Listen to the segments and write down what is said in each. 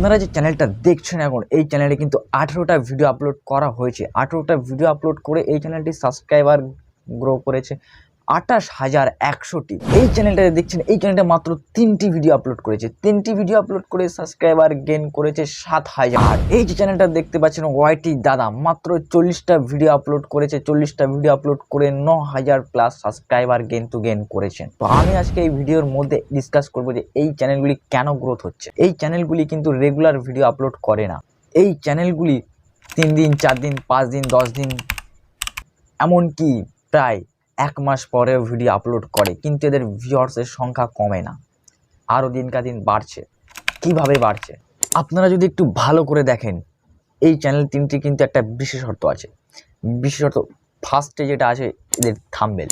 আপনারা যে চ্যানেলটা দেখছেন এখন, এই চ্যানেলে কিন্তু 18টা ভিডিও আপলোড করা হয়েছে। 18টা ভিডিও আপলোড করে এই চ্যানেলটি সাবস্ক্রাইবার গ্রো করেছে 28,100টি। এই চ্যানেলটা দেখছেন, এই চ্যানেলটা মাত্র 3টি ভিডিও আপলোড করেছে। 3টি ভিডিও আপলোড করে সাবস্ক্রাইবার গেইন করেছে 7,000। এই যে চ্যানেলটা দেখতে পাচ্ছেন ওয়াইটি দাদা, মাত্র 40টা ভিডিও আপলোড করেছে। 40টা ভিডিও আপলোড করে 9,000+ সাবস্ক্রাইবার গেইন করেছেন। তো আমি আজকে এই ভিডিওর মধ্যে ডিসকাস করবো যে এই চ্যানেলগুলি কেন গ্রোথ হচ্ছে। এই চ্যানেলগুলি কিন্তু রেগুলার ভিডিও আপলোড করে না। এই চ্যানেলগুলি 3 দিন, 4 দিন, 5 দিন, 10 দিন, এমনকি প্রায় 1 মাস পরেও ভিডিও আপলোড করে, কিন্তু এদের ভিউয়ার্সের সংখ্যা কমে না, আরও দিনকা দিন বাড়ছে। কিভাবে বাড়ছে আপনারা যদি একটু ভালো করে দেখেন, এই চ্যানেল 3টি কিন্তু একটা বিশেষত্ব আছে। বিশেষত ফার্স্টে যেটা আছে এদের থাম্বনেল।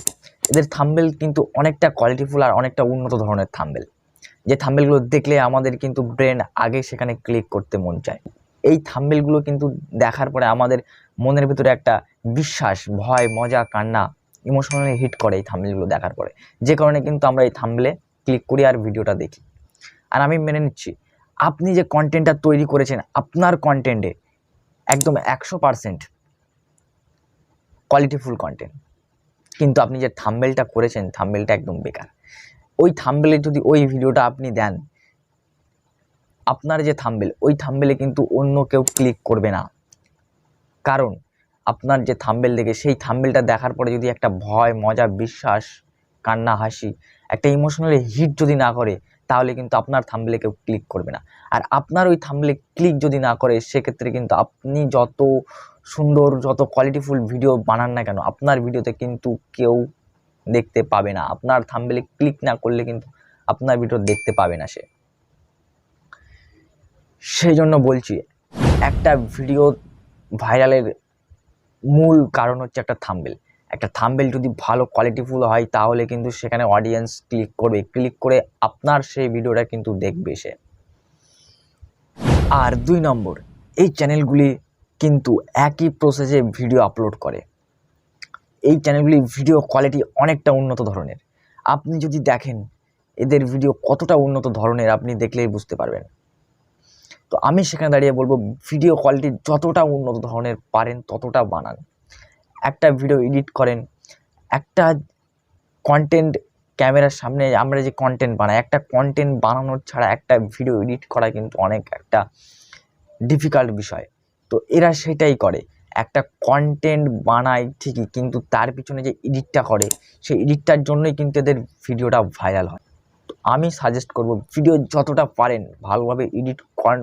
এদের থাম্বনেল কিন্তু অনেকটা কোয়ালিটিফুল আর অনেকটা উন্নত ধরনের থাম্বনেল, যে থাম্বনেলগুলো দেখলে আমাদের কিন্তু ব্রেন আগে সেখানে ক্লিক করতে মন চায়। এই থাম্বনেলগুলো কিন্তু দেখার পরে আমাদের মনের ভিতরে একটা বিশ্বাস, ভয়, মজা, কান্না, ইমোশনালি হিট করে এই থাম্বনেলগুলো দেখার পরে, যে কারণে কিন্তু আমরা এই থাম্বনেলে ক্লিক করি আর ভিডিওটা দেখি। আর আমি মেনে নিচ্ছি, আপনি যে কন্টেন্টটা তৈরি করেছেন, আপনার কন্টেন্টে একদম 100% কোয়ালিটিফুল কন্টেন্ট, কিন্তু আপনি যে থাম্বনেলটা করেছেন, থাম্বনেলটা একদম বেকার। ওই থাম্বনেলে যদি ওই ভিডিওটা আপনি দেন, আপনার যে থাম্বনেল, ওই থাম্বনেলে কিন্তু অন্য কেউ ক্লিক করবে না। কারণ আপনার যে থাম্বনেল দেখে, সেই থাম্বনেলটা দেখার পরে যদি একটা ভয়, মজা, বিশ্বাস, কান্না, হাসি, একটা ইমোশনালি হিট যদি না করে, তাহলে কিন্তু আপনার থাম্বনেলে কেউ ক্লিক করবে না। আর আপনার ওই থাম্বনেলে ক্লিক যদি না করে, সেক্ষেত্রে কিন্তু আপনি যত সুন্দর, যত কোয়ালিটিফুল ভিডিও বানান না কেন, আপনার ভিডিওতে কিন্তু কেউ দেখতে পাবে না। আপনার থাম্বনেলে ক্লিক না করলে কিন্তু আপনার ভিডিও দেখতে পাবে না সে। সেই জন্য বলছি, একটা ভিডিও ভাইরালের মূল কারণ হচ্ছে একটা থাম্বনেল। একটা থাম্বনেল যদি ভালো কোয়ালিটিফুল হয়, তাহলে কিন্তু সেখানে অডিয়েন্স ক্লিক করবে, ক্লিক করে আপনার সেই ভিডিওটা কিন্তু দেখবে সে। আর 2 নম্বর, এই চ্যানেলগুলি কিন্তু একই প্রসেসে ভিডিও আপলোড করে। এই চ্যানেলগুলি ভিডিও কোয়ালিটি অনেকটা উন্নত ধরনের। আপনি যদি দেখেন এদের ভিডিও কতটা উন্নত ধরনের, আপনি দেখলেই বুঝতে পারবেন। তো আমি সেখানে দাঁড়িয়ে বলবো, ভিডিও কোয়ালিটি যতটা উন্নত ধরনের পারেন ততটা বানান। একটা ভিডিও এডিট করেন, একটা কন্টেন্ট ক্যামেরার সামনে আমরা যে কন্টেন্ট বানাই, একটা কন্টেন্ট বানানোর ছাড়া একটা ভিডিও এডিট করা কিন্তু অনেক একটা ডিফিকাল্ট বিষয়। তো এরা সেটাই করে, একটা কন্টেন্ট বানায় ঠিকই, কিন্তু তার পিছনে যে এডিটটা করে, সেই এডিটটার জন্যই কিন্তু এদের ভিডিওটা ভাইরাল হয়। তো আমি সাজেস্ট করব, ভিডিও যতটা পারেন ভালোভাবে এডিট,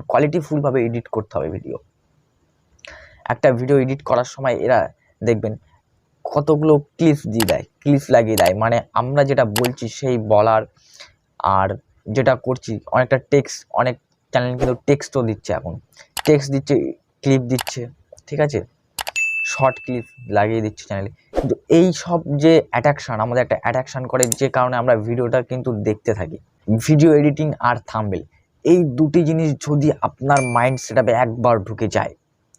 কোয়ালিটিফুলভাবে এডিট করতে হবে ভিডিও। একটা ভিডিও এডিট করার সময় এরা দেখবেন কতগুলো ক্লিপস দিয়ে দেয়, ক্লিপস লাগিয়ে দেয়, মানে আমরা যেটা বলছি সেই বলার, আর যেটা করছি অনেকটা টেক্সট, অনেক চ্যানেল কিন্তু টেক্সটও দিচ্ছে, এখন টেক্সট দিচ্ছে, ক্লিপ দিচ্ছে, ঠিক আছে, শর্ট ক্লিপ লাগিয়ে দিচ্ছে চ্যানেলে। কিন্তু এই সব যে অ্যাট্রাকশান, আমাদের একটা অ্যাট্রাকশান করে, যে কারণে আমরা ভিডিওটা কিন্তু দেখতে থাকি। ভিডিও এডিটিং আর থাম্বনেল, এই দুটি জিনিস যদি আপনার মাইন্ড সেটআপে একবার ঢুকে যায়,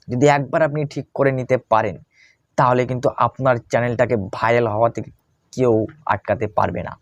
যদি একবার আপনি ঠিক করে নিতে পারেন, তাহলে কিন্তু আপনার চ্যানেলটাকে ভাইরাল হওয়া থেকে কেউ আটকাতে পারবে না।